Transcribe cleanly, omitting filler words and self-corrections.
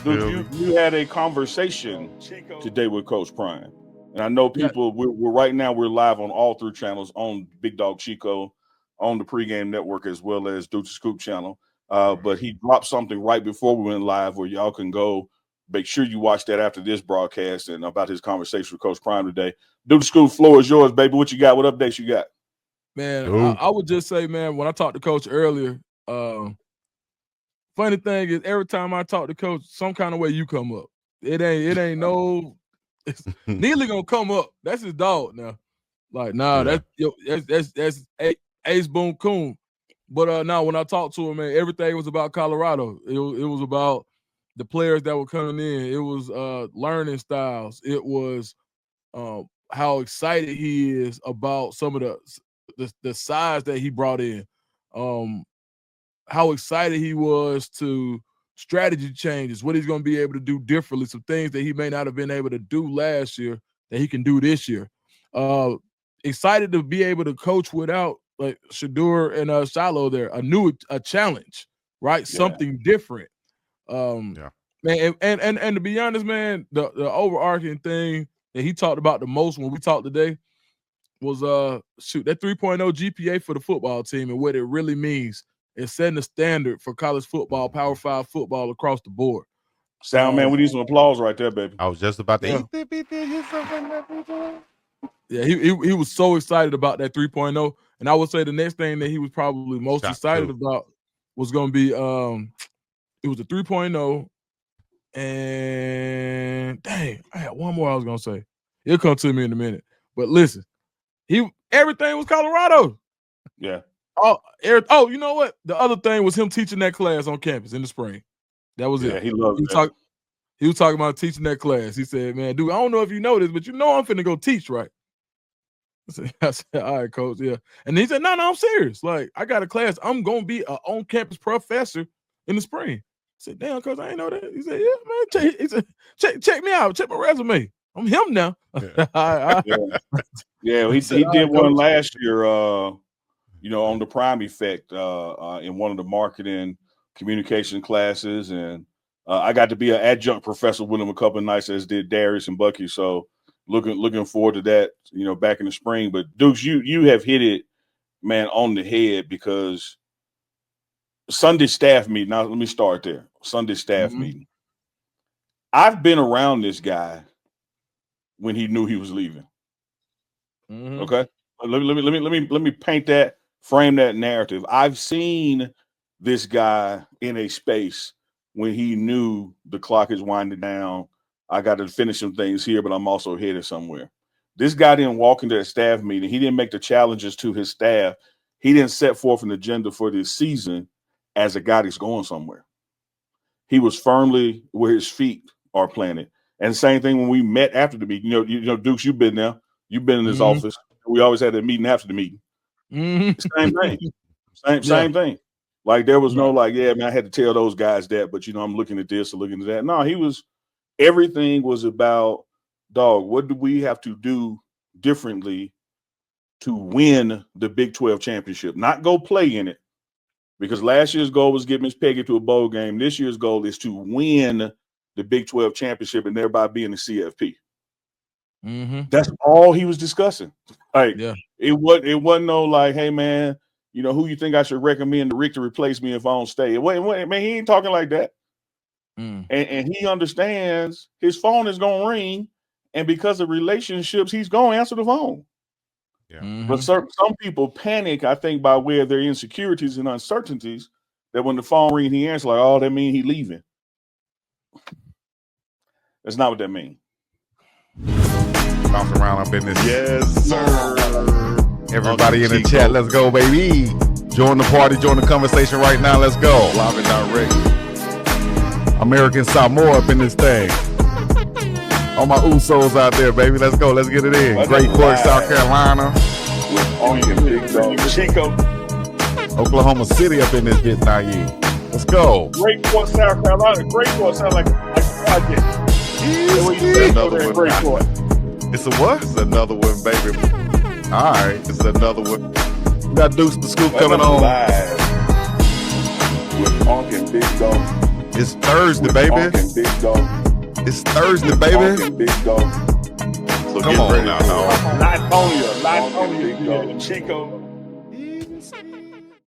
Dude, you had a conversation today with Coach Prime. And I know people, we're right now, we're live on all 3 channels, on BiggDogg Chico, on the Pregame Network, as well as Dukes Scoop channel. But he dropped something right before we went live where y'all can go. Make sure you watch that after this broadcast and about his conversation with Coach Prime today. Dukes Scoop, floor is yours, baby. What you got? What updates you got? Man, I would just say, man, when I talked to Coach earlier, funny thing is every time I talk to Coach, some kind of way you come up. It ain't no Neely gonna come up. That's his dog now. Like, that's Ace Boom Coon. But now when I talked to him, man, everything was about Colorado. It was about the players that were coming in. It was learning styles. It was how excited he is about some of the size that he brought in. How excited he was to strategy changes, what he's going to be able to do differently, some things that he may not have been able to do last year that he can do this year. Excited to be able to coach without like Shadur and Shiloh there, a challenge, right? Yeah. Something different. Man, and to be honest, man, the overarching thing that he talked about the most when we talked today was that 3.0 GPA for the football team and what it really means. It's setting the standard for college football, Power 5 football across the board. Sound man, we need some applause right there, baby. I was just about to eat that. Yeah, he was so excited about that 3.0. And I would say the next thing that he was probably most excited about was going to be it was a 3.0. And dang, I had one more I was going to say. It'll come to me in a minute. But listen, everything was Colorado. Yeah. Oh, you know what? The other thing was him teaching that class on campus in the spring. That was it. He loved it. He was talking about teaching that class. He said, man, dude, I don't know if you know this, but you know I'm finna go teach, right? I said, all right, coach, yeah. And he said, no, I'm serious. Like, I got a class. I'm going to be an on-campus professor in the spring. I said, damn, coach, I ain't know that. He said, yeah, man. He said, check me out. Check my resume. I'm him now. Yeah, he did one last year, on the Prime Effect in one of the marketing communication classes. And I got to be an adjunct professor with him a couple of nights, as did Darius and Bucky. So looking forward to that, back in the spring. But Dukes, you have hit it, man, on the head, because Sunday staff meeting. Now let me start there. Sunday staff meeting. I've been around this guy when he knew he was leaving. Okay, let me paint that, frame that narrative. I've seen this guy in a space when he knew the clock is winding down. I got to finish some things here, but I'm also headed somewhere. This guy didn't walk into that staff meeting. He didn't make the challenges to his staff. He didn't set forth an agenda for this season as a guy that's going somewhere. He was firmly where his feet are planted. And same thing when we met after the meeting. Dukes, you've been there. You've been in his office. We always had that meeting after the meeting. Same thing. Same thing. Like, there was no man, I had to tell those guys that, but I'm looking at this or looking at that. No, everything was about, dog, what do we have to do differently to win the Big 12 championship? Not go play in it, because last year's goal was get Miss Peggy to a bowl game. This year's goal is to win the Big 12 championship and thereby being the CFP. That's all he was discussing. Like, it wasn't no like, hey man, who you think I should recommend to Rick to replace me if I don't stay? Wait, man, he ain't talking like that. And he understands his phone is gonna ring, and because of relationships, he's gonna answer the phone. But some people panic, I think, by way of their insecurities and uncertainties, that when the phone rings, he answers like, oh, that means he leaving. That's not what that means. Bounce around up in this. Yes, sir. Everybody in the chat, let's go, baby. Join the party, join the conversation right now. Let's go. Live and direct. American Samoa up in this thing. All my Usos out there, baby. Let's go. Let's get it in. Great Court, South Carolina. With Unk and Chico. Oklahoma City up in this bit now, Let's go. Great Court, South Carolina. Great Court sound like a project. Another one. It's a what? It's another one, baby. All right. It's another one. We got Dukes the Scoop coming on. Live with Unk and BiggDogg. It's Thursday, baby. Unk and BiggDogg. It's Thursday, baby. Unk and BiggDogg. So Come get on ready now, for dog. Latonia, Unk and BiggDogg. Chico.